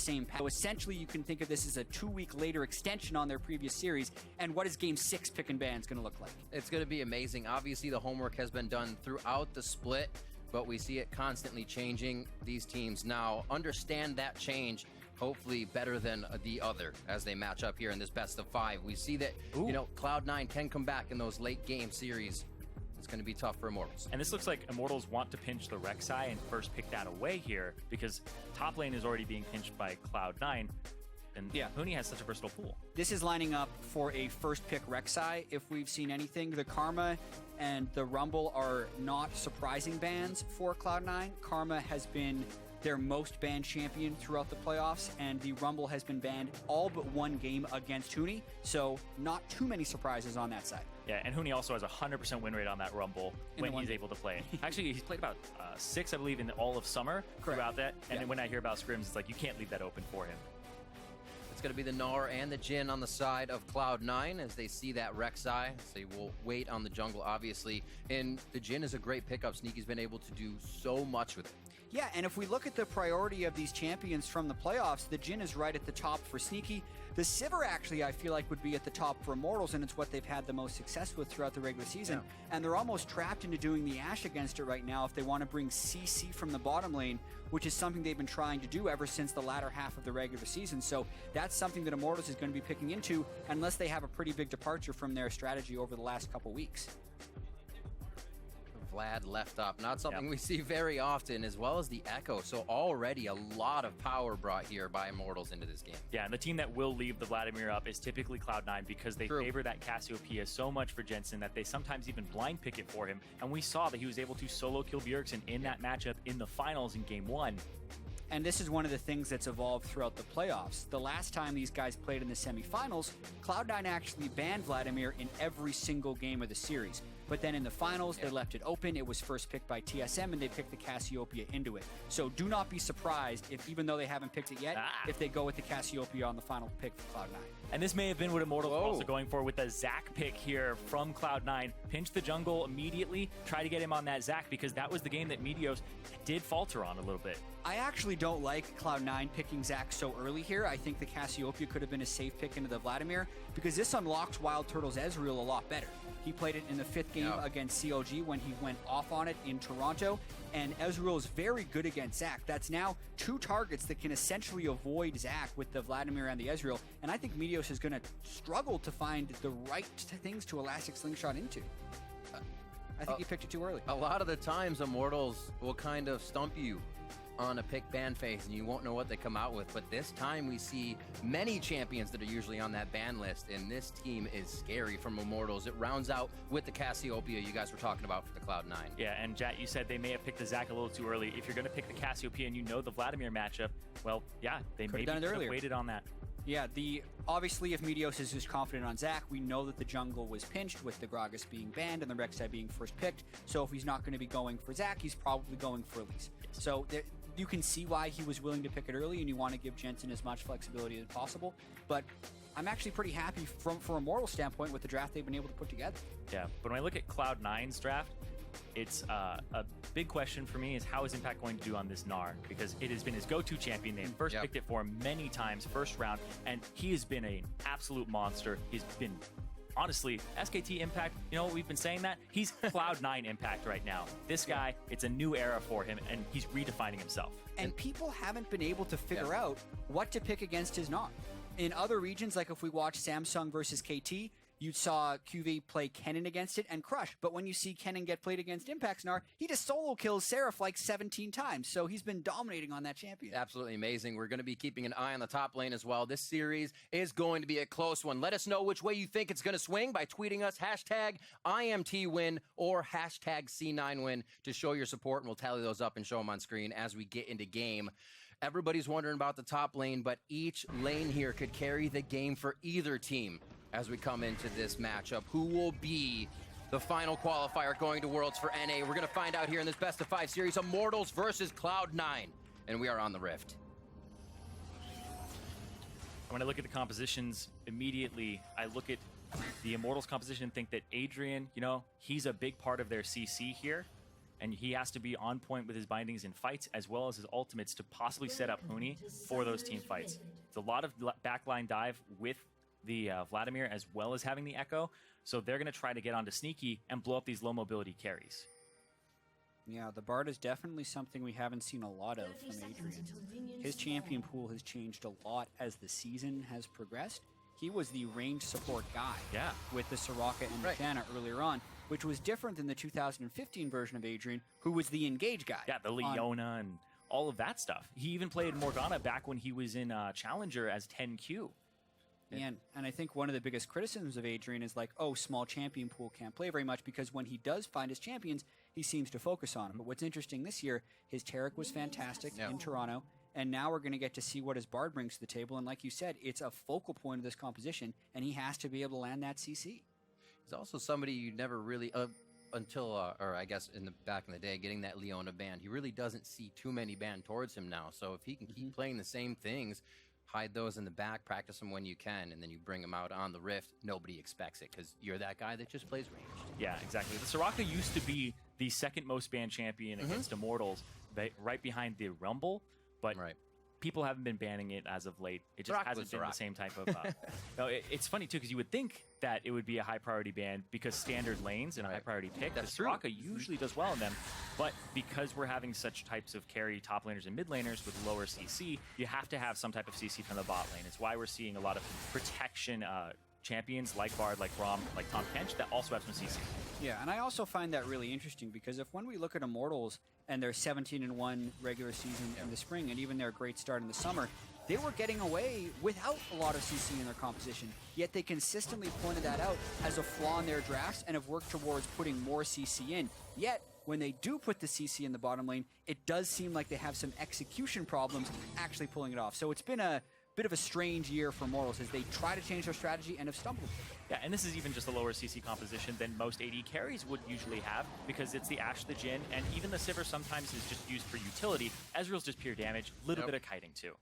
same path. So essentially, you can think of this as a 2-week later extension on their previous series. And what is Game 6 pick and ban's going to look like? It's going to be amazing. Obviously, the homework has been done throughout the split, but we see it constantly changing. These teams now understand that change, hopefully better than the other as they match up here in this best of 5. We see that, Cloud9 can come back in those late game series. It's going to be tough for Immortals. And this looks like Immortals want to pinch the Rek'Sai and first pick that away here because top lane is already being pinched by Cloud9. And Huni has such a versatile pool. This is lining up for a first pick Rek'Sai. If we've seen anything, the Karma and the Rumble are not surprising bans for Cloud9. Karma has been their most banned champion throughout the playoffs, and the Rumble has been banned all but one game against Huni, so not too many surprises on that side. Yeah, and Huni also has a 100% win rate on that Rumble when he's able to play. Actually, he's played about 6, I believe, in all of summer throughout that, and then when I hear about scrims, it's like you can't leave that open for him. It's going to be the Gnar and the Jhin on the side of Cloud9 as they see that Rek'Sai. So they will wait on the jungle, obviously. And the Jhin is a great pickup. Sneaky's been able to do so much with it. Yeah, and if we look at the priority of these champions from the playoffs, the Jhin is right at the top for Sneaky. The Sivir, actually, I feel like would be at the top for Immortals, and it's what they've had the most success with throughout the regular season. Yeah. And they're almost trapped into doing the Ashe against it right now if they want to bring CC from the bottom lane, which is something they've been trying to do ever since the latter half of the regular season. So that's something that Immortals is going to be picking into unless they have a pretty big departure from their strategy over the last couple weeks. Vlad left up. Not something we see very often, as well as the Echo. So already a lot of power brought here by Immortals into this game. Yeah, and the team that will leave the Vladimir up is typically Cloud9 because they favor that Cassiopeia so much for Jensen that they sometimes even blind pick it for him. And we saw that he was able to solo kill Bjergsen in that matchup in the finals in Game 1. And this is one of the things that's evolved throughout the playoffs. The last time these guys played in the semifinals, Cloud9 actually banned Vladimir in every single game of the series. But then in the finals, they left it open. It was first picked by TSM, and they picked the Cassiopeia into it. So do not be surprised if, even though they haven't picked it yet, if they go with the Cassiopeia on the final pick for Cloud9. And this may have been what Immortals were also going for with the Zac pick here from Cloud9. Pinch the jungle immediately, try to get him on that Zac, because that was the game that Meteos did falter on a little bit. I actually don't like Cloud9 picking Zac so early here. I think the Cassiopeia could have been a safe pick into the Vladimir, because this unlocks Wildturtle's Ezreal a lot better. He played it in the 5th game against CLG when he went off on it in Toronto, and Ezreal is very good against Zac. That's now 2 targets that can essentially avoid Zac with the Vladimir and the Ezreal, and I think Meteos is going to struggle to find the right things to Elastic Slingshot into. I think he picked it too early. A lot of the times, Immortals will kind of stump you on a pick ban phase, and you won't know what they come out with. But this time we see many champions that are usually on that ban list, and this team is scary from Immortals. It rounds out with the Cassiopeia you guys were talking about for the Cloud9. Yeah, and Jat, you said they may have picked the Zac a little too early. If you're going to pick the Cassiopeia and you know the Vladimir matchup, well, yeah, they maybe could have waited on that. Yeah, obviously if Meteos is just confident on Zac, we know that the jungle was pinched with the Gragas being banned and the Rek'Sai being first picked. So if he's not going to be going for Zac, he's probably going for Elise. So you can see why he was willing to pick it early, and you want to give Jensen as much flexibility as possible. But I'm actually pretty happy from a Immortal standpoint with the draft they've been able to put together. Yeah, but when I look at Cloud9's draft, it's a big question for me is how is Impact going to do on this Gnar? Because it has been his go-to champion. They first picked it for him many times, first round, and he has been an absolute monster. He's been, honestly, SKT Impact, we've been saying that. He's Cloud9 Impact right now. This guy, it's a new era for him, and he's redefining himself. And people haven't been able to figure out what to pick against his Gnar. In other regions, like if we watch Samsung versus KT, you saw QV play Kennen against it and crush. But when you see Kennen get played against Impact's Gnar, he just solo kills Seraph like 17 times. So he's been dominating on that champion. Absolutely amazing. We're going to be keeping an eye on the top lane as well. This series is going to be a close one. Let us know which way you think it's going to swing by tweeting us #IMTWin or #C9Win to show your support, and we'll tally those up and show them on screen as we get into game. Everybody's wondering about the top lane, but each lane here could carry the game for either team as we come into this matchup. Who will be the final qualifier going to Worlds for NA? We're going to find out here in this best of 5 series. Immortals versus Cloud9, and we are on the Rift. When I look at the compositions, immediately I look at the Immortals composition and think that Adrian, he's a big part of their CC here. and he has to be on point with his bindings in fights as well as his ultimates to possibly set up Huni for those team fights. It's a lot of backline dive with the Vladimir as well as having the Echo, so they're going to try to get onto Sneaky and blow up these low mobility carries. Yeah, the Bard is definitely something we haven't seen a lot of from Adrian. His champion pool has changed a lot as the season has progressed. He was the range support guy with the Soraka and the Janna earlier on, which was different than the 2015 version of Adrian, who was the engage guy. Yeah, the Leona and all of that stuff. He even played Morgana back when he was in Challenger as 10Q. And I think one of the biggest criticisms of Adrian is like, oh, small champion pool can't play very much, because when he does find his champions, he seems to focus on them. But what's interesting this year, his Taric was fantastic in Toronto, and now we're going to get to see what his Bard brings to the table. And like you said, it's a focal point of this composition, and he has to be able to land that CC. He's also somebody you never really, until, or I guess back in the day, getting that Leona ban, he really doesn't see too many ban towards him now. So if he can keep playing the same things, hide those in the back, practice them when you can, and then you bring them out on the Rift, nobody expects it because you're that guy that just plays ranged. Yeah, exactly. The Soraka used to be the second most banned champion against Immortals, right behind the Rumble, but people haven't been banning it as of late. It just hasn't been the same type of... no, it's funny, too, because you would think that it would be a high-priority ban because standard lanes and a high-priority pick. That's the Soraka usually does well in them, but because we're having such types of carry top laners and mid laners with lower CC, you have to have some type of CC from the bot lane. It's why we're seeing a lot of protection champions like Bard, like Braum, like Tom Kench that also have some CC. Yeah, and I also find that really interesting because if when we look at Immortals and their 17-1 regular season in the spring and even their great start in the summer, they were getting away without a lot of CC in their composition, yet they consistently pointed that out as a flaw in their drafts and have worked towards putting more CC in. Yet, when they do put the CC in the bottom lane, it does seem like they have some execution problems actually pulling it off. So it's been a bit of a strange year for Immortals as they try to change their strategy and have stumbled. Yeah, and this is even just a lower CC composition than most AD carries would usually have because it's the Ashe, the Jhin, and even the Sivir sometimes is just used for utility. Ezreal's just pure damage, a little bit of kiting too.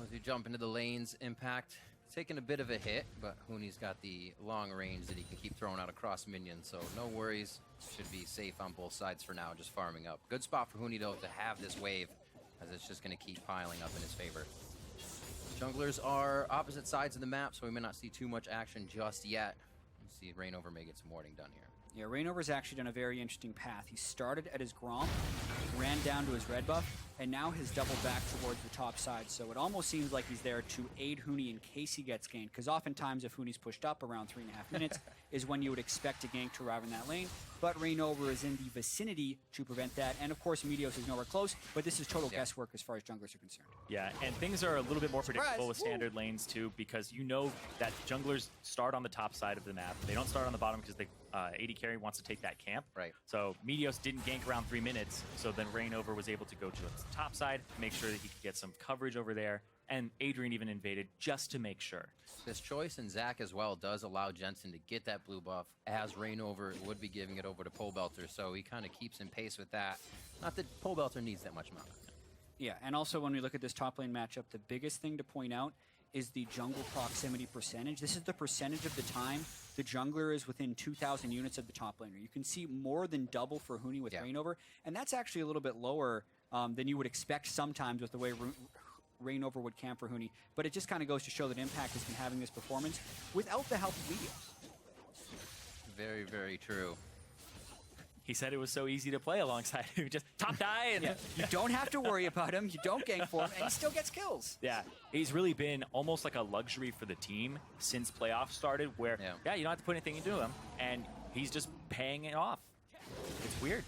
As you jump into the lanes, Impact taking a bit of a hit, but Huni's got the long range that he can keep throwing out across minions, so no worries. Should be safe on both sides for now, just farming up. Good spot for Huni, though, to have this wave, as it's just going to keep piling up in his favor. Junglers are opposite sides of the map, so we may not see too much action just yet. Let's see, Reingover may get some warding done here. Yeah, Reingover's actually done a very interesting path. He started at his Grom, ran down to his red buff, and now has doubled back towards the top side. So it almost seems like he's there to aid Huni in case he gets ganked, because oftentimes if Huni's pushed up around 3.5 minutes is when you would expect a gank to arrive in that lane. But Reingover is in the vicinity to prevent that. And of course, Meteos is nowhere close, but this is total guesswork as far as junglers are concerned. Yeah, and things are a little bit more predictable with standard lanes too, because you know that junglers start on the top side of the map. They don't start on the bottom because the AD carry wants to take that camp. Right. So Meteos didn't gank around 3 minutes, so then Reingover was able to go to the top side, make sure that he could get some coverage over there, and Adrian even invaded just to make sure. This choice in Zac as well does allow Jensen to get that blue buff, as Reingover would be giving it over to Pobelter, so he kind of keeps in pace with that. Not that Pobelter needs that much mana. Yeah, and also when we look at this top lane matchup, the biggest thing to point out is the jungle proximity percentage. This is the percentage of the time the jungler is within 2,000 units of the top laner. You can see more than double for Huni with Reingover, and that's actually a little bit lower than you would expect sometimes with the way Reingover would camp for Huni. But it just kind of goes to show that Impact has been having this performance without the help of Meteos. Very, very true. He said it was so easy to play alongside him. Just top die. And you don't have to worry about him. You don't gank for him, and he still gets kills. Yeah, he's really been almost like a luxury for the team since playoffs started, where, you don't have to put anything into him, and he's just paying it off. It's weird.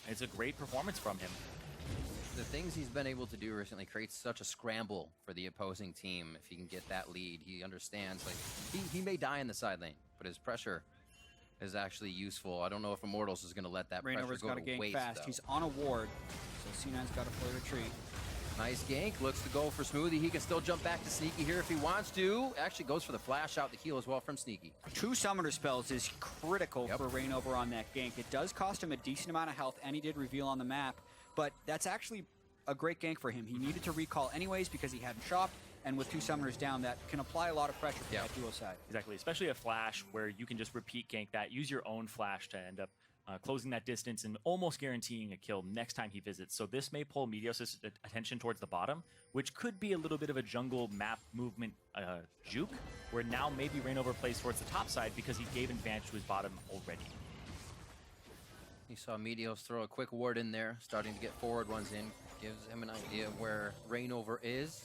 It's a great performance from him. The things he's been able to do recently creates such a scramble for the opposing team. If he can get that lead, he understands, like, he may die in the side lane, but his pressure is actually useful. I don't know if Immortals is going to let that pressure go got to to gank waste, fast. though. He's on a ward, so C9's got to play retreat. Nice gank. Looks to go for Smoothie. He can still jump back to Sneaky here if he wants to. Actually goes for the flash out the heal as well from Sneaky. 2 summoner spells is critical for Reingover on that gank. It does cost him a decent amount of health, and he did reveal on the map, but that's actually a great gank for him. He needed to recall anyways because he hadn't shopped, and with 2 summoners down, that can apply a lot of pressure for that duo side. Exactly, especially a flash where you can just repeat gank that, use your own flash to end up closing that distance and almost guaranteeing a kill next time he visits. So this may pull Meteos' attention towards the bottom, which could be a little bit of a jungle map movement juke, where now maybe Reingover plays towards the top side because he gave advantage to his bottom already. You saw Meteos throw a quick ward in there, starting to get forward ones in. Gives him an idea of where Reingover is.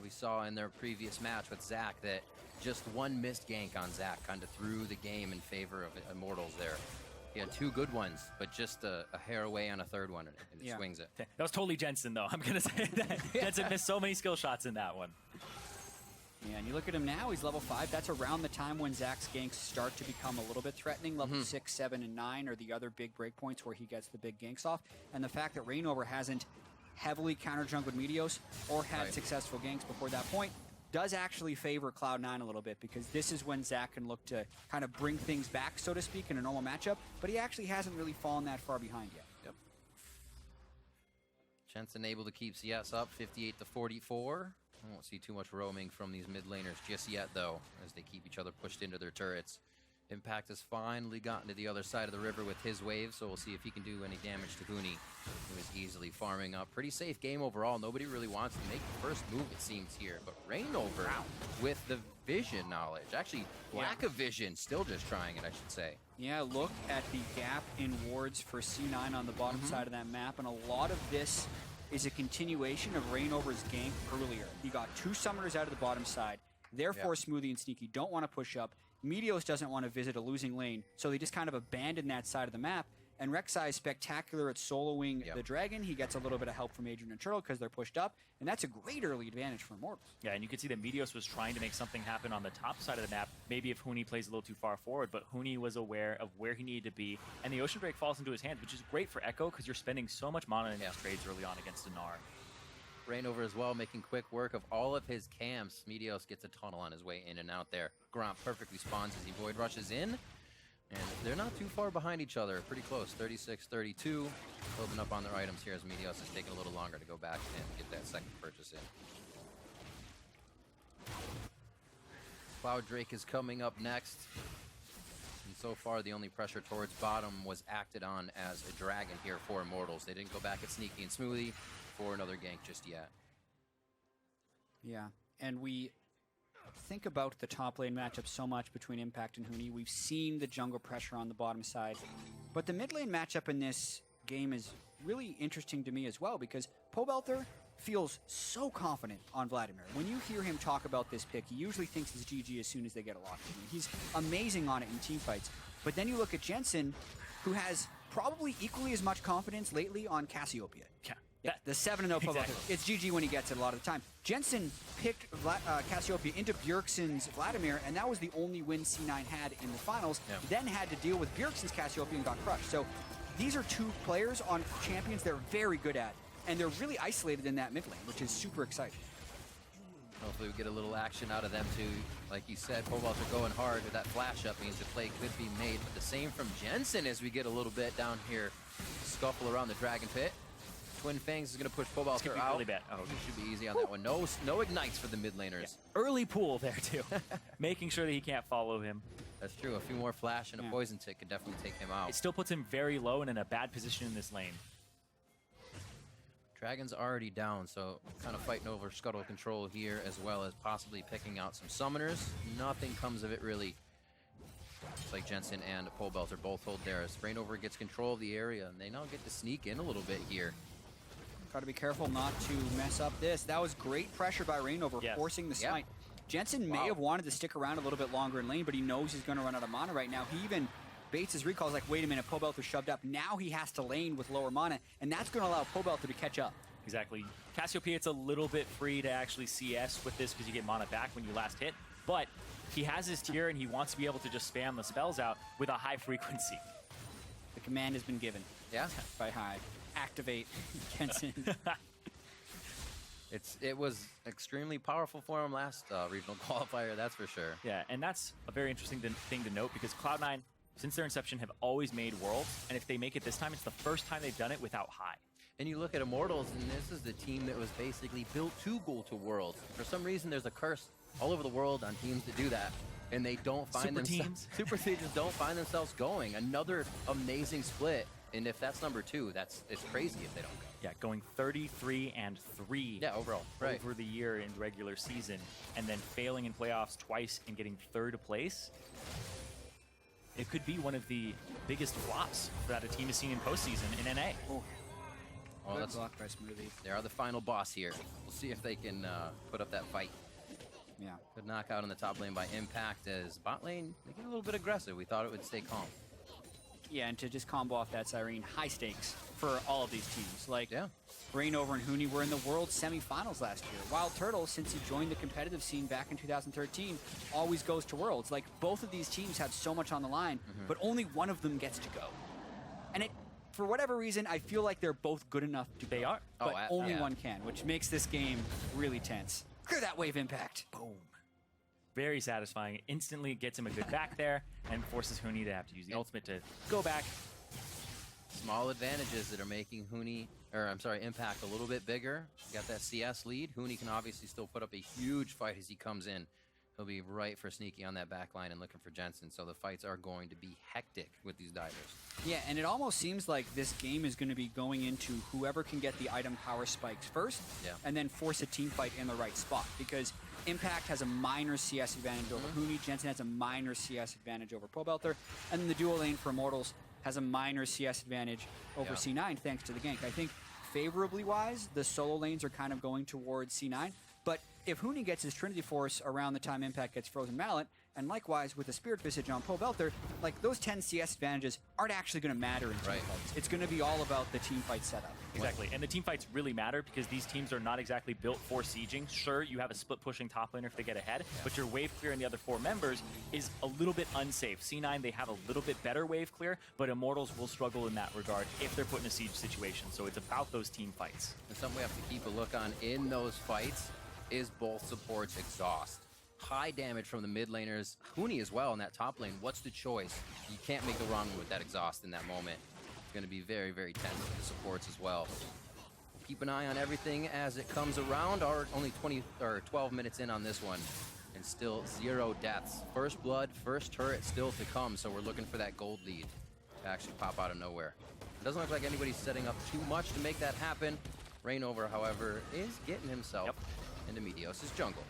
We saw in their previous match with Zac that just one missed gank on Zac kind of threw the game in favor of Immortals there. He had 2 good ones, but just a hair away on a 3rd one, and it swings it. That was totally Jensen, though. I'm going to say that. Jensen missed so many skill shots in that one. Yeah, and you look at him now, he's level 5. That's around the time when Zac's ganks start to become a little bit threatening. Level 6, 7, and 9 are the other big breakpoints where he gets the big ganks off. And the fact that Reingover hasn't heavily counter-jungled Meteos or had successful ganks before that point does actually favor Cloud9 a little bit, because this is when Zac can look to kind of bring things back, so to speak, in a normal matchup, but he actually hasn't really fallen that far behind yet. Yep. Jensen able to keep CS up, 58 to 44. I won't see too much roaming from these mid laners just yet, though, as they keep each other pushed into their turrets. Impact has finally gotten to the other side of the river with his wave, so we'll see if he can do any damage to Huni, who is easily farming up. Pretty safe game overall. Nobody really wants to make the first move, it seems, here. But Reingover with the vision knowledge. Actually, lack of vision. Still just trying it, I should say. Yeah, look at the gap in wards for C9 on the bottom side of that map, and a lot of this is a continuation of Reingover's gank earlier. He got 2 summoners out of the bottom side. Therefore, Smoothie and Sneaky don't want to push up. Meteos doesn't want to visit a losing lane, so they just kind of abandon that side of the map. And Rek'Sai is spectacular at soloing the dragon. He gets a little bit of help from Adrian and Turtle because they're pushed up, and that's a great early advantage for Immortals. Yeah, and you can see that Meteos was trying to make something happen on the top side of the map, maybe if Huni plays a little too far forward, but Huni was aware of where he needed to be, and the Ocean Break falls into his hands, which is great for Echo because you're spending so much mana in these trades early on against a Gnar. Reingover as well, making quick work of all of his camps. Meteos gets a tunnel on his way in and out there. Gromp perfectly spawns as he void rushes in. And they're not too far behind each other. Pretty close, 36-32. Building up on their items here as Meteos is taking a little longer to go back and get that second purchase in. Cloud Drake is coming up next. And so far, the only pressure towards bottom was acted on as a dragon here for Immortals. They didn't go back at Sneaky and Smoothie for another gank just yet. Yeah, and we think about the top lane matchup so much between Impact and Huni. We've seen the jungle pressure on the bottom side, but the mid lane matchup in this game is really interesting to me as well, because Pobelter feels so confident on Vladimir. When you hear him talk about this pick, he usually thinks it's GG as soon as they get a lock in. He's amazing on it in team fights. But then you look at Jensen, who has probably equally as much confidence lately on Cassiopeia. Yeah, the 7-0 Pobelter. It's GG when he gets it a lot of the time. Jensen picked Cassiopeia into Bjergsen's Vladimir, and that was the only win C9 had in the finals. Then had to deal with Bjergsen's Cassiopeia and got crushed. So these are 2 players on champions they're very good at, and they're really isolated in that mid lane, which is super exciting. Hopefully we get a little action out of them too. Like you said, Pobelter going hard with that flash up means the play could be made, but the same from Jensen as we get a little bit down here. Scuffle around the Dragon Pit. Twin Fangs is going to push Pobelter out. Really bad. Oh, it should be easy on that one. No ignites for the mid laners. Yeah. Early pool there too. Making sure that he can't follow him. That's true. A few more flash and a poison tick could definitely take him out. It still puts him very low and in a bad position in this lane. Dragon's already down, so kind of fighting over scuttle control here, as well as possibly picking out some summoners. Nothing comes of it really. It's like Jensen and Pobelter both hold theirs. Reingover gets control of the area, and they now get to sneak in a little bit here. Got to be careful not to mess up this. That was great pressure by Reingover, forcing the smite. Jensen may have wanted to stick around a little bit longer in lane, but he knows he's going to run out of mana right now. He even baits his recalls like, wait a minute, Pobelter shoved up. Now he has to lane with lower mana, and that's going to allow Pobelter to catch up. Exactly. Cassiopeia, it's a little bit free to actually CS with this because you get mana back when you last hit, but he has his tier and he wants to be able to just spam the spells out with a high frequency. The command has been given. Yeah. By High. Activate Jensen. It was extremely powerful for him last regional qualifier, that's for sure. Yeah, and that's a very interesting thing to note because Cloud9, since their inception, have always made Worlds, and if they make it this time, it's the first time they've done it without High. And you look at Immortals, and this is the team that was basically built to go to Worlds. For some reason, there's a curse all over the world on teams that do that. and they don't find themselves. Super teams just don't find themselves going. Another amazing split, and if that's number 2, it's crazy if they don't go. Yeah, going 33-3. Yeah, overall, right. Over the year in regular season, and then failing in playoffs twice and getting 3rd place. It could be one of the biggest flops that a team has seen in postseason in NA. Oh. Well, that's blocked by Smoothie. They are the final boss here. We'll see if they can put up that fight. Yeah. Good knockout in the top lane by Impact as bot lane, they get a little bit aggressive. We thought it would stay calm. Yeah, and to just combo off that Siren, high stakes for all of these teams. Like, yeah. Reingover and Huni were in the World semifinals last year. Wildturtle, since he joined the competitive scene back in 2013, always goes to Worlds. Like, both of these teams have so much on the line, but only one of them gets to go. And for whatever reason, I feel like they're both good enough to They go, are. but only one can, which makes this game really tense. Clear that wave, Impact. Boom. Very satisfying. Instantly gets him a good back there and forces Huni to have to use the ultimate to go back. Small advantages that are making Impact a little bit bigger. Got that CS lead. Huni can obviously still put up a huge fight as he comes in. He'll be right for sneaking on that back line and looking for Jensen. So the fights are going to be hectic with these divers. Yeah, and it almost seems like this game is going to be going into whoever can get the item power spikes first, and then force a team fight in the right spot. Because Impact has a minor CS advantage over Huni, Jensen has a minor CS advantage over Pobelter, and then the duo lane for Immortals has a minor CS advantage over C9 thanks to the gank. I think favorably wise, the solo lanes are kind of going towards C9, but if Huni gets his Trinity Force around the time Impact gets Frozen Mallet, and likewise with the Spirit Visage on Pobelter, like those 10 CS advantages aren't actually going to matter in team fights. It's going to be all about the team fight setup. Exactly, and the team fights really matter because these teams are not exactly built for sieging. Sure, you have a split pushing top laner if they get ahead, but your wave clear and the other 4 members is a little bit unsafe. C9, they have a little bit better wave clear, but Immortals will struggle in that regard if they're put in a siege situation. So it's about those team fights. And something we have to keep a look on in those fights is both supports exhaust. High damage from the mid laners. Huni as well in that top lane. What's the choice? You can't make the wrong move with that exhaust in that moment. It's going to be very, very tense for the supports as well. Keep an eye on everything as it comes around. Our only 12 minutes in on this one, and still 0 deaths. First blood, first turret still to come, so we're looking for that gold lead to actually pop out of nowhere. It doesn't look like anybody's setting up too much to make that happen. Reingover, however, is getting himself into Meteos' jungle.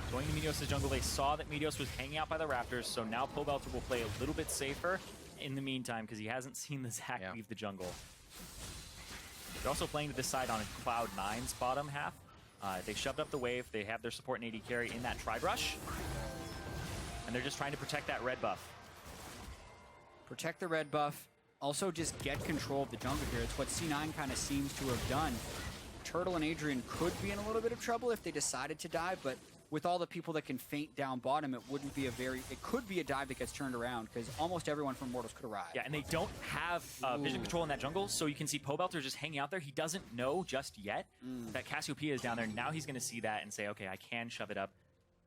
Going to Meteos' jungle, they saw that Meteos was hanging out by the Raptors, so now Pobelter will play a little bit safer in the meantime because he hasn't seen the Zac leave the jungle. They're also playing to this side on Cloud9's bottom half. They shoved up the wave. They have their support and AD carry in that tri-brush. And they're just trying to protect that red buff. Protect the red buff. Also just get control of the jungle here. It's what C9 kind of seems to have done. Turtle and Adrian could be in a little bit of trouble if they decided to dive, but with all the people that can feint down bottom, it could be a dive that gets turned around because almost everyone from Immortals could arrive. Yeah, and they don't have vision control in that jungle, so you can see Pobelter just hanging out there. He doesn't know just yet that Cassiopeia is down there. Now he's going to see that and say, okay, I can shove it up.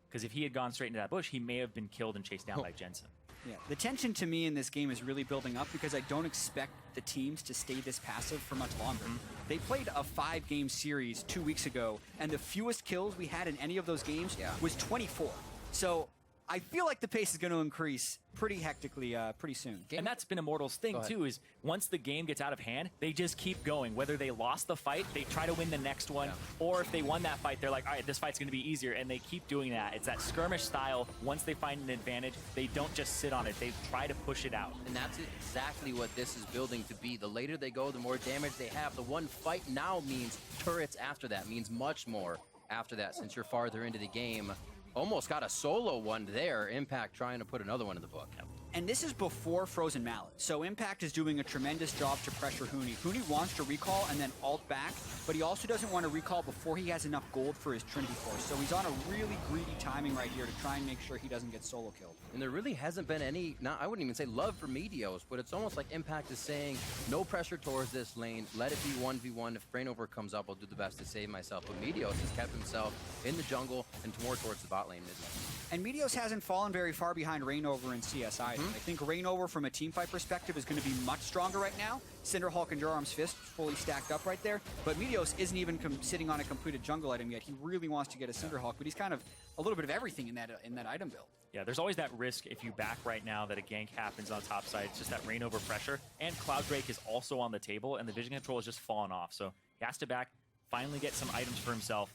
Because if he had gone straight into that bush, he may have been killed and chased down by Jensen. Yeah, the tension to me in this game is really building up because I don't expect the teams to stay this passive for much longer. They played a 5-game series 2 weeks ago, and the fewest kills we had in any of those games was 24. So I feel like the pace is going to increase pretty hectically pretty soon. And that's been Immortals' thing, too, is once the game gets out of hand, they just keep going. Whether they lost the fight, they try to win the next one, or if they won that fight, they're like, all right, this fight's going to be easier, and they keep doing that. It's that skirmish style. Once they find an advantage, they don't just sit on it. They try to push it out. And that's exactly what this is building to be. The later they go, the more damage they have. The one fight now means turrets after that, means much more after that since you're farther into the game. Almost got a solo one there. Impact trying to put another one in the book. And this is before Frozen Mallet. So Impact is doing a tremendous job to pressure Huni. Huni wants to recall and then ult back, but he also doesn't want to recall before he has enough gold for his Trinity Force. So he's on a really greedy timing right here to try and make sure he doesn't get solo killed. And there really hasn't been any, I wouldn't even say love for Meteos, but it's almost like Impact is saying, no pressure towards this lane. Let it be 1v1. If Reingover comes up, I'll do the best to save myself. But Meteos has kept himself in the jungle and more towards the bot lane mid lane. And Meteos hasn't fallen very far behind Reingover and CS either. I think Reingover, from a teamfight perspective, is going to be much stronger right now. Cinderhulk and Durarm's Fist fully stacked up right there. But Meteos isn't even sitting on a completed jungle item yet. He really wants to get a Cinderhulk, but he's kind of a little bit of everything in that item build. Yeah, there's always that risk if you back right now that a gank happens on top side. It's just that Reingover pressure. And Cloud Drake is also on the table, and the vision control has just fallen off. So he has to back, finally get some items for himself,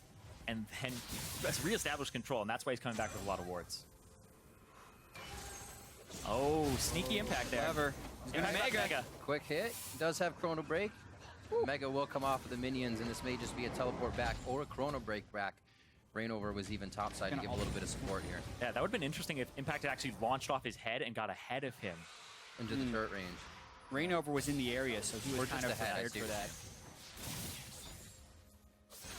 and then reestablish control, and that's why he's coming back with a lot of wards. Oh, sneaky impact there. Clever. Mega. Quick hit. Does have Chrono Break. Mega will come off of the minions, and this may just be a teleport back or a Chrono Break back. Reingover was even topside to give a little bit of support here. Yeah, that would have been interesting if Impact had actually launched off his head and got ahead of him. Into the turret range. Reingover was in the area, so he was kind of prepared for that.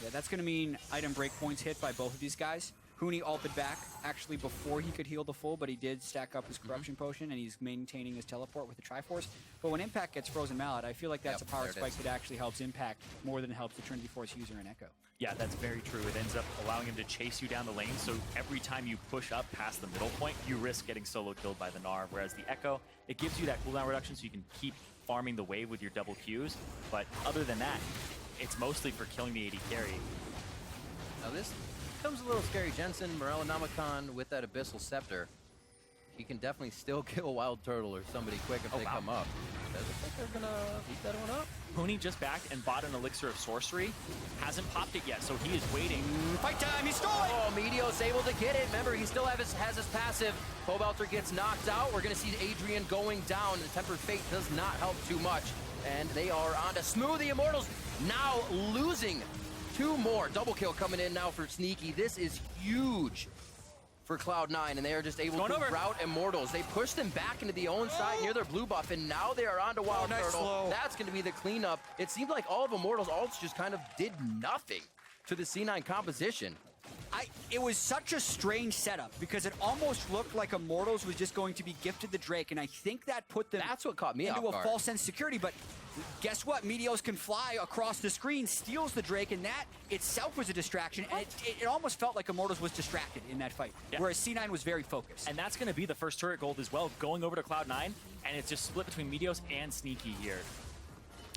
Yeah, that's going to mean item break points hit by both of these guys. Huni ulted back actually before he could heal the full, but he did stack up his corruption potion, and he's maintaining his teleport with the Triforce. But when Impact gets Frozen Mallet, I feel like that's a power spike that actually helps Impact more than it helps the Trinity Force user in Echo. Yeah, that's very true. It ends up allowing him to chase you down the lane, so every time you push up past the middle point, you risk getting solo killed by the Gnar, whereas the Echo, it gives you that cooldown reduction so you can keep farming the wave with your double Qs, but other than that, it's mostly for killing the AD carry. Now this becomes a little scary. Jensen, Morellonomicon with that Abyssal Scepter. He can definitely still kill Wildturtle or somebody quick if they come up. Does it think they're gonna beat that one up? Huni just backed and bought an Elixir of Sorcery. Hasn't popped it yet, so he is waiting. Fight time, he stole it! Oh, Meteos able to get it. Remember, he still has his passive. Pobelter gets knocked out. We're gonna see Adrian going down. The Tempered Fate does not help too much. And they are on to Smoothie. Immortals now losing 2 more. Double kill coming in now for Sneaky. This is huge for Cloud9, and they are just able to rout Immortals. They push them back into the own side near their blue buff, and now they are on to Wildturtle. That's going to be the cleanup. It seemed like all of Immortals' ults just kind of did nothing to the C9 composition. It was such a strange setup because it almost looked like Immortals was just going to be gifted the Drake, and I think that put them That's what caught me into off guard. A false sense of security. But guess what? Meteos can fly across the screen, steals the Drake, and that itself was a distraction. And it almost felt like Immortals was distracted in that fight, whereas C9 was very focused. And that's going to be the first turret gold as well, going over to Cloud9, and it's just split between Meteos and Sneaky here.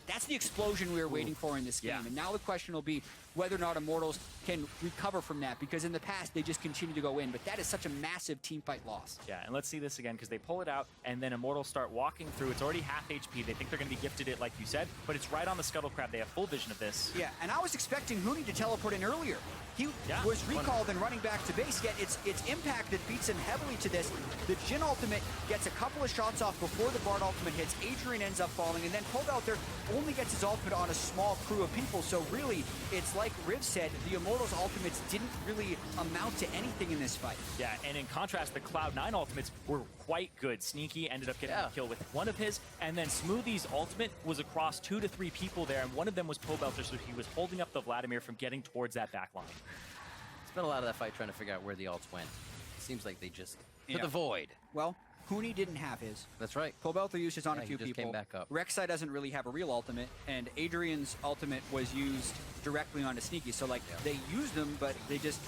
That's the explosion we were waiting for in this game. And now the question will be whether or not Immortals can recover from that, because in the past they just continue to go in, but that is such a massive team fight loss. Yeah, and let's see this again, because they pull it out, and then Immortals start walking through. It's already half HP. They think they're going to be gifted it, like you said, but it's right on the Scuttle Crab. They have full vision of this. Yeah, and I was expecting Huni to teleport in earlier. He was recalled and running back to base, yet it's Impact that beats him heavily to this. The Jhin ultimate gets a couple of shots off before the Bard ultimate hits. Adrian ends up falling, and then Pobelter only gets his ultimate on a small crew of people, so really, it's like Riv said, the Immortals ultimates didn't really amount to anything in this fight. Yeah, and in contrast, the Cloud9 ultimates were quite good. Sneaky ended up getting a kill with one of his, and then Smoothie's ultimate was across 2 to 3 people there, and one of them was Pobelter, so he was holding up the Vladimir from getting towards that back line. Spent a lot of that fight trying to figure out where the ults went. It seems like they just hit the void. Well, Huni didn't have his. That's right. Pobelter used his on a few people. Came back up. Rek'Sai doesn't really have a real ultimate, and Adrian's ultimate was used directly onto Sneaky. So, like, they used them, but they just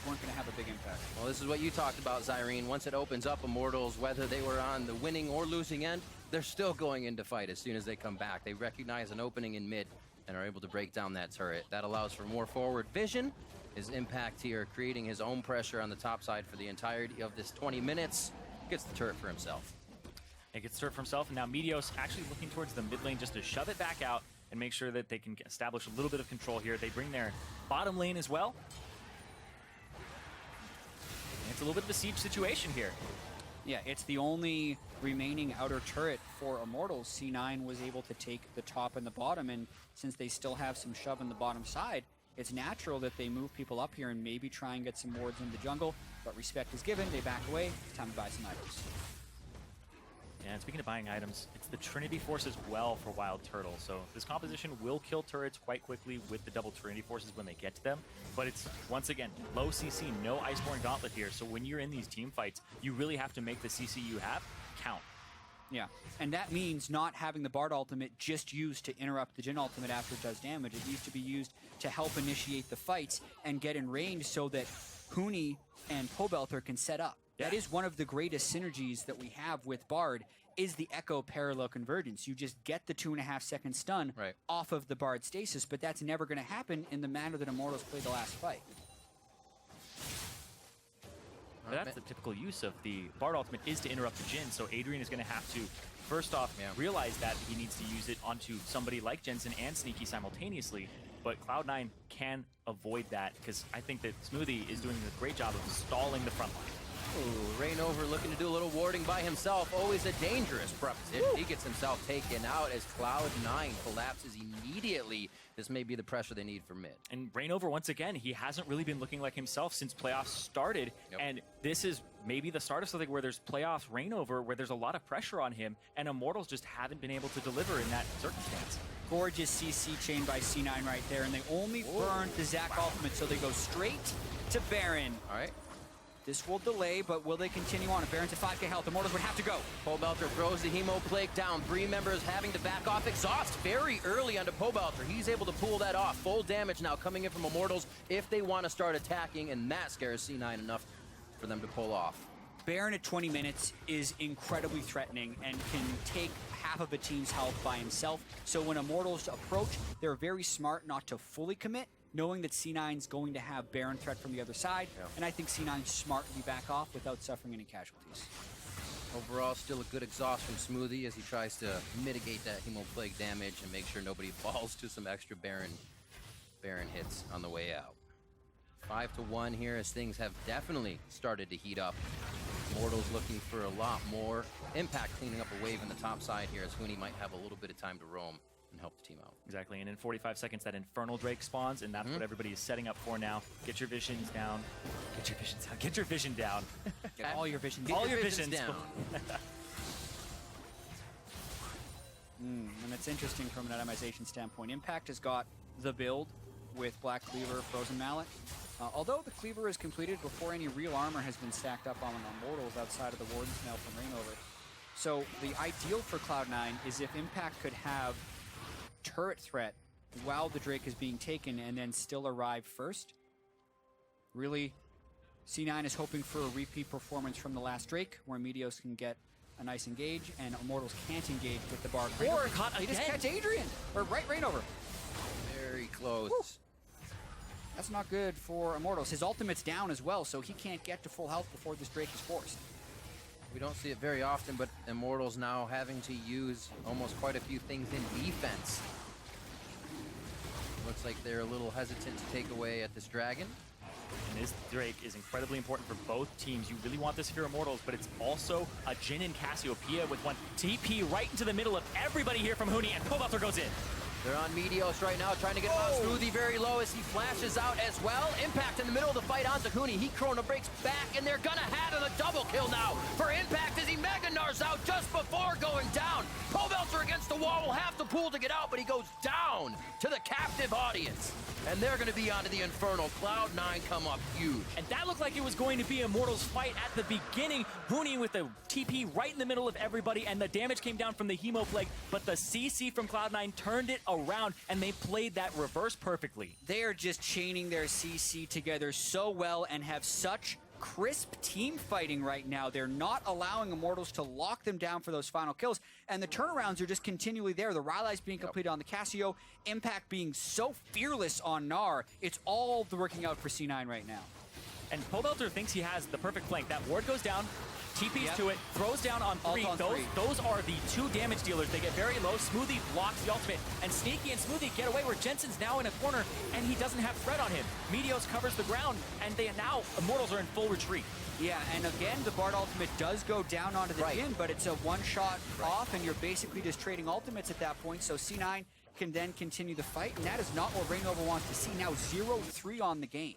weren't going to have a big impact. Well, this is what you talked about, Zyrene. Once it opens up, Immortals, whether they were on the winning or losing end, they're still going into fight as soon as they come back. They recognize an opening in mid and are able to break down that turret. That allows for more forward vision. His Impact here, creating his own pressure on the top side for the entirety of this 20 minutes. Gets the turret for himself. It gets turret for himself, and now Meteos actually looking towards the mid lane just to shove it back out and make sure that they can establish a little bit of control here. They bring their bottom lane as well. And it's a little bit of a siege situation here. Yeah, it's the only remaining outer turret for Immortals. C9 was able to take the top and the bottom, and since they still have some shove on the bottom side, it's natural that they move people up here and maybe try and get some wards in the jungle, but respect is given, they back away, it's time to buy some items. Yeah, and speaking of buying items, it's the Trinity Force as well for Wildturtle. So this composition will kill turrets quite quickly with the double Trinity Forces when they get to them. But it's, once again, low CC, no Iceborne Gauntlet here. So when you're in these team fights, you really have to make the CC you have count. Yeah, and that means not having the Bard ultimate just used to interrupt the Jhin ultimate after it does damage. It needs to be used to help initiate the fights and get in range so that Huni and Pobelter can set up. Yeah. That is one of the greatest synergies that we have with Bard, is the Echo parallel convergence. You just get the 2.5-second stun off of the Bard stasis, but that's never going to happen in the manner that Immortals played the last fight. But that's the typical use of the Bard ultimate, is to interrupt the Jhin, so Adrian is going to have to, first off, realize that he needs to use it onto somebody like Jensen and Sneaky simultaneously, but Cloud9 can avoid that, because I think that Smoothie is doing a great job of stalling the front line. Ooh, Reingover looking to do a little warding by himself. Always a dangerous proposition. He gets himself taken out as Cloud9 collapses immediately. This may be the pressure they need for mid. And Reingover, once again, he hasn't really been looking like himself since playoffs started. And this is maybe the start of something where there's playoffs Reingover, where there's a lot of pressure on him, and Immortals just haven't been able to deliver in that circumstance. Gorgeous CC chain by C9 right there, and they only burned the Zac ultimate, so they go straight to Baron. All right. This will delay, but will they continue on? If Baron's at 5k health, Immortals would have to go. Pobelter throws the Hemo Plague down. 3 members having to back off. Exhaust very early onto Pobelter. He's able to pull that off. Full damage now coming in from Immortals if they want to start attacking, and that scares C9 enough for them to pull off. Baron at 20 minutes is incredibly threatening and can take half of a team's health by himself. So when Immortals approach, they're very smart not to fully commit, knowing that C9's going to have Baron threat from the other side, and I think C9's smart to be back off without suffering any casualties. Overall, still a good exhaust from Smoothie as he tries to mitigate that Hemo Plague damage and make sure nobody falls to some extra Baron hits on the way out. 5-1 here as things have definitely started to heat up. Immortals looking for a lot more. Impact cleaning up a wave in the top side here as Huni might have a little bit of time to roam and help the team out. Exactly, and in 45 seconds that Infernal Drake spawns, and that's what everybody is setting up for now. Get your visions down. Get your visions down. Get your vision down. Get all your visions down. All your visions down. And it's interesting from an itemization standpoint. Impact has got the build with Black Cleaver, Frozen Mallet. Although the Cleaver is completed before any real armor has been stacked up on Immortals outside of the Warden's Mail from Reingover. So the ideal for Cloud9 is if Impact could have turret threat while the Drake is being taken and then still arrive first. Really, C9 is hoping for a repeat performance from the last Drake where Meteos can get a nice engage and Immortals can't engage with the Bard. Or caught They again. just catch Adrian, or Reingover. Very close. Woo. That's not good for Immortals. His ultimate's down as well, so he can't get to full health before this Drake is forced. We don't see it very often, but Immortals now having to use almost quite a few things in defense. Looks like they're a little hesitant to take away at this dragon. And this Drake is incredibly important for both teams. You really want this if you're Immortals, but it's also a Jhin and Cassiopeia with one TP right into the middle of everybody here from Huni, and Pobelter goes in. They're on Meteos right now, trying to get him out. Smoothie very low as he flashes out as well. Impact in the middle of the fight onto Huni. He chrono breaks back, and they're gonna have a double kill now for Impact as he Mega Nars out just before going down. Pobelter against the wall will have to pull to get out, but he goes down to the captive audience. And they're gonna be onto the Infernal. Cloud9 come up huge. And that looked like it was going to be Immortals' fight at the beginning. Huni with the TP right in the middle of everybody, and the damage came down from the Hemo Plague, but the CC from Cloud9 turned it around, and they played that reverse perfectly. They are just chaining their CC together so well and have such crisp team fighting right now. They're not allowing Immortals to lock them down for those final kills, and the turnarounds are just continually there. The Rylai's being completed on the Cassio, Impact being so fearless on Gnar. It's all working out for C9 right now. And Pobelter thinks he has the perfect flank. That ward goes down, TPs to it, throws down on three. Those are the 2 damage dealers. They get very low. Smoothie blocks the ultimate, and Sneaky and Smoothie get away where Jensen's now in a corner, and he doesn't have threat on him. Meteos covers the ground, and now Immortals are in full retreat. Yeah, and again, the Bard ultimate does go down onto the Jhin, but it's a one-shot off, and you're basically just trading ultimates at that point, so C9 can then continue the fight, and that is not what Reingover wants to see. Now 0-3 on the game.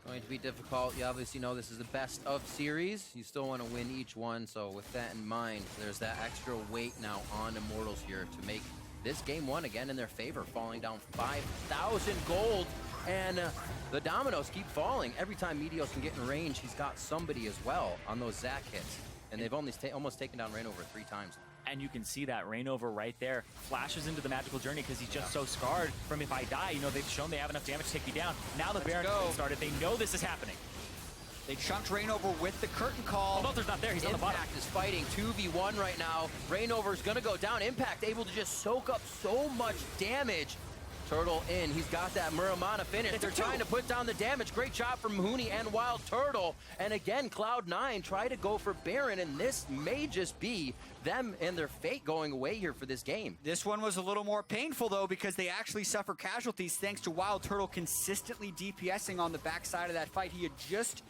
Going to be difficult. You obviously know this is the best of series. You still want to win each one, so with that in mind, there's that extra weight now on Immortals here to make this game 1 again in their favor, falling down 5,000 gold, and the dominoes keep falling. Every time Meteos can get in range, he's got somebody as well on those Zac hits, and they've only almost taken down Reingover 3 times. and you can see that Reingover right there flashes into the magical journey because he's just so scarred from if I die. You know, they've shown they have enough damage to take you down. Now the Baron started. They know this is happening. They chunked Reingover with the curtain call. Pobelter's not there. He's on the bottom. Impact is fighting 2v1 right now. Reingover's going to go down. Impact able to just soak up so much damage. Turtle in. He's got that Muramana finish. They're trying to put down the damage. Great shot from Huni and Wildturtle. And again, Cloud9 try to go for Baron, and this may just be them and their fate going away here for this game. This one was a little more painful, though, because they actually suffer casualties thanks to Wildturtle consistently DPSing on the backside of that fight. He had just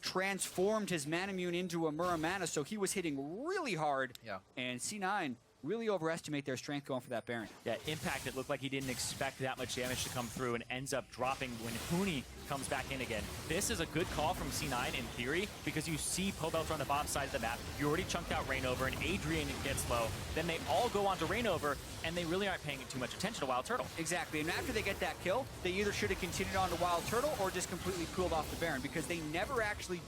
transformed his Manamune into a Muramana, so he was hitting really hard. Yeah. And C9 really overestimate their strength going for that Baron. Yeah, Impact, it looked like he didn't expect that much damage to come through and ends up dropping when Huni comes back in again. This is a good call from C9 in theory because you see Pobelter on the bottom side of the map. You already chunked out Reingover and Adrian gets low. Then they all go onto Reingover and they really aren't paying too much attention to Wildturtle. Exactly, and after they get that kill, they either should have continued on to Wildturtle or just completely cooled off the Baron because they never actually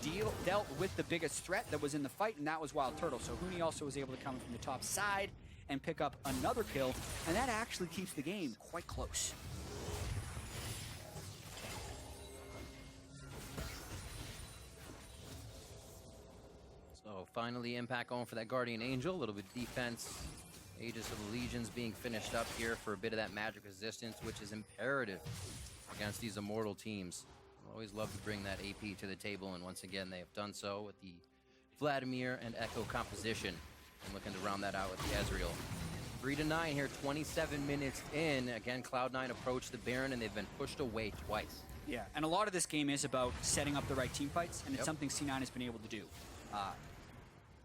dealt with the biggest threat that was in the fight, and that was Wildturtle. So Huni also was able to come from the top side and pick up another kill, and that actually keeps the game quite close. So finally Impact going for that Guardian Angel, a little bit of defense. Aegis of the Legions being finished up here for a bit of that magic resistance, which is imperative against these Immortal teams. I always love to bring that AP to the table, and once again they have done so with the Vladimir and Echo composition. And looking to round that out with the Ezreal. 3-9 here, 27 minutes in. Again, Cloud9 approached the Baron, and they've been pushed away twice. Yeah, and a lot of this game is about setting up the right team fights, and it's something C9 has been able to do.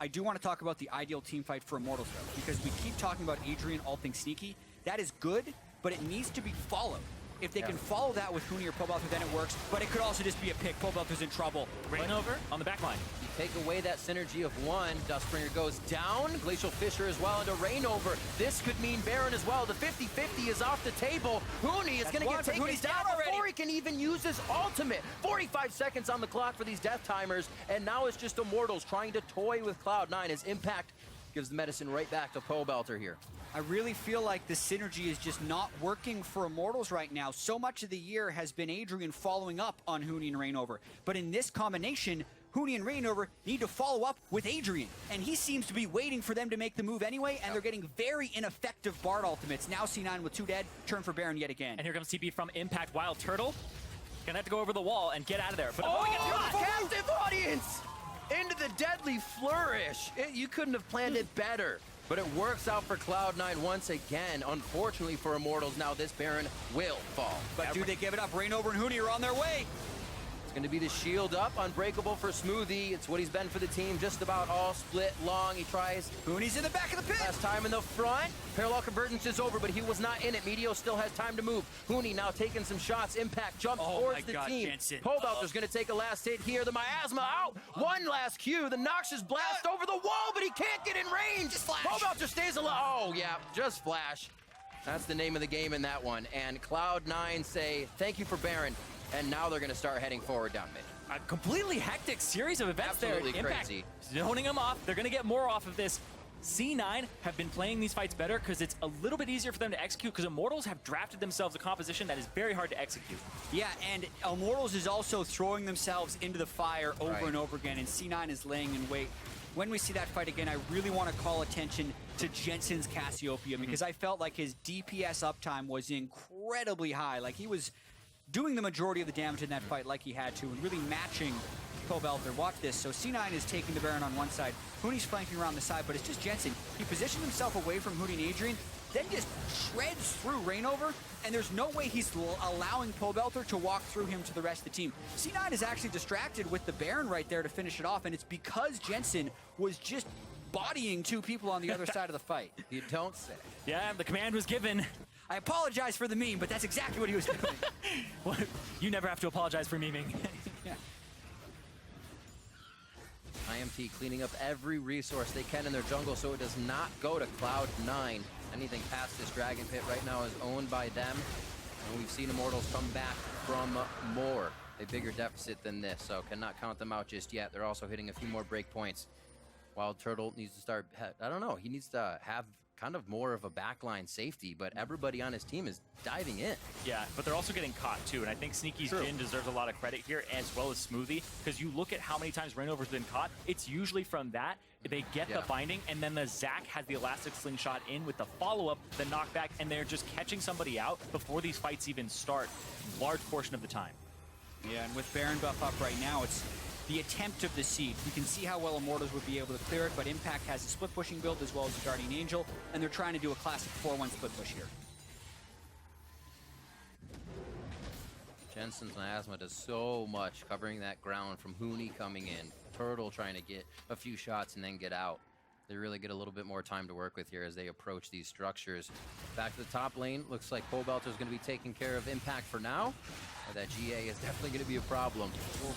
I do want to talk about the ideal team fight for Immortals, though, because we keep talking about Adrian ulting sneaky. That is good, but it needs to be followed. If they can follow that with Huni or Pobelter, then it works, but it could also just be a pick. Pobelter's in trouble. Reingover on the back line. You take away that synergy of one, Dustbringer goes down, Glacial Fissure as well into Reingover. This could mean Baron as well. The 50-50 is off the table. Huni is going to get taken down before he can even use his ultimate. 45 seconds on the clock for these death timers, and now it's just Immortals trying to toy with Cloud9 as Impact gives the medicine right back to Pobelter here. I really feel like the synergy is just not working for Immortals right now. So much of the year has been Adrian following up on Huni and Reingover. But in this combination, Huni and Reingover need to follow up with Adrian. And he seems to be waiting for them to make the move anyway, and they're getting very ineffective Bard ultimates. Now C9 with 2 dead, turn for Baron yet again. And here comes TP from Impact. Wildturtle gonna have to go over the wall and get out of there. But captive audience! Into the deadly flourish. You couldn't have planned it better. But it works out for Cloud9 once again. Unfortunately for Immortals, now this Baron will fall. But do they give it up? Reingover and Huni are on their way. It's going to be the shield up, unbreakable for Smoothie. It's what he's been for the team, just about all split long. He tries. Huni's in the back of the pit. Last time in the front. Parallel convergence is over, but he was not in it. Meteos still has time to move. Huni now taking some shots. Impact jumps towards the team. Jensen. Pobelter's going to take a last hit here. The miasma out. One last Q. The Noxious blast over the wall, but he can't get in range. Pobelter stays alive. Oh, yeah, just flash. That's the name of the game in that one. And Cloud9 say, thank you for Baron. And now they're going to start heading forward down mid. A completely hectic series of events there. Absolutely crazy. Zoning them off. They're going to get more off of this. C9 have been playing these fights better because it's a little bit easier for them to execute because Immortals have drafted themselves a composition that is very hard to execute. Yeah, and Immortals is also throwing themselves into the fire over and over again, and C9 is laying in wait. When we see that fight again, I really want to call attention to Jensen's Cassiopeia because I felt like his DPS uptime was incredibly high. Like he was doing the majority of the damage in that fight like he had to and really matching Pobelter. Watch this. So C9 is taking the Baron on one side. Huni's flanking around the side, but it's just Jensen. He positioned himself away from Huni and Adrian, then just shreds through Reingover, and there's no way he's allowing Pobelter to walk through him to the rest of the team. C9 is actually distracted with the Baron right there to finish it off, and it's because Jensen was just bodying 2 people on the other side of the fight. You don't say. Yeah, the command was given. I apologize for the meme, but that's exactly what he was doing. Well, you never have to apologize for memeing. Yeah. IMT cleaning up every resource they can in their jungle so it does not go to Cloud9. Anything past this Dragon Pit right now is owned by them. And we've seen Immortals come back from more. A bigger deficit than this, so cannot count them out just yet. They're also hitting a few more breakpoints. Wildturtle needs to start, I don't know, he needs to have kind of more of a backline safety, but everybody on his team is diving in. Yeah, but they're also getting caught too, and I think Sneaky's Jin deserves a lot of credit here, as well as Smoothie, because you look at how many times Reingover's been caught, it's usually from that. They get the binding, and then the Zac has the elastic slingshot in with the follow-up, the knockback, and they're just catching somebody out before these fights even start, large portion of the time. Yeah, and with Baron buff up right now, it's the attempt of the Siege. You can see how well Immortals would be able to clear it, but Impact has a split pushing build as well as a Guardian Angel, and they're trying to do a classic 4-1 split push here. Jensen's Miasma does so much, covering that ground from Huni coming in. Turtle trying to get a few shots and then get out. They really get a little bit more time to work with here as they approach these structures. Back to the top lane, looks like Pobelter is going to be taking care of Impact for now. That GA is definitely going to be a problem.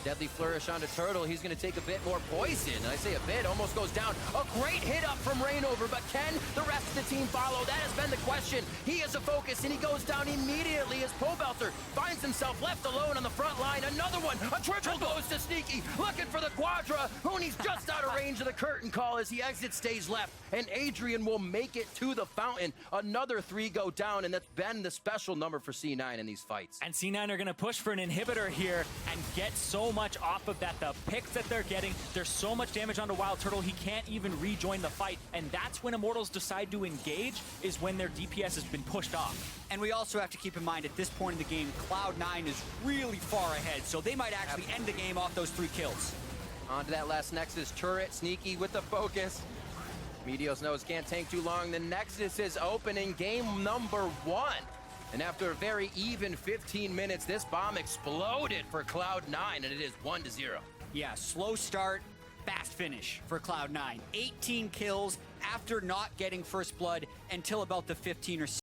Deadly Flourish onto Turtle. He's going to take a bit more poison. And I say a bit, almost goes down. A great hit up from Reingover, but can the rest of the team follow? That has been the question. He is a focus, and he goes down immediately as Pobelter finds himself left alone on the front line. Another one. A triple goes to Sneaky, looking for the Quadra. Huni's just out of range of the curtain call as he exits stage left, and Adrian will make it to the fountain. Another 3 go down, and that's been the special number for C9 in these fights. And C9 are going to push for an inhibitor here and get so much off of that. The picks that they're getting, there's so much damage onto Wildturtle, he can't even rejoin the fight. And that's when Immortals decide to engage, is when their DPS has been pushed off. And we also have to keep in mind, at this point in the game, Cloud9 is really far ahead, so they might actually end the game off those 3 kills. On to that last Nexus turret, Sneaky with the focus. Meteos knows can't take too long. The Nexus is opening game number 1. And after a very even 15 minutes, this bomb exploded for Cloud9, and it is 1-0. Yeah, slow start, fast finish for Cloud9. 18 kills after not getting first blood until about the 15 or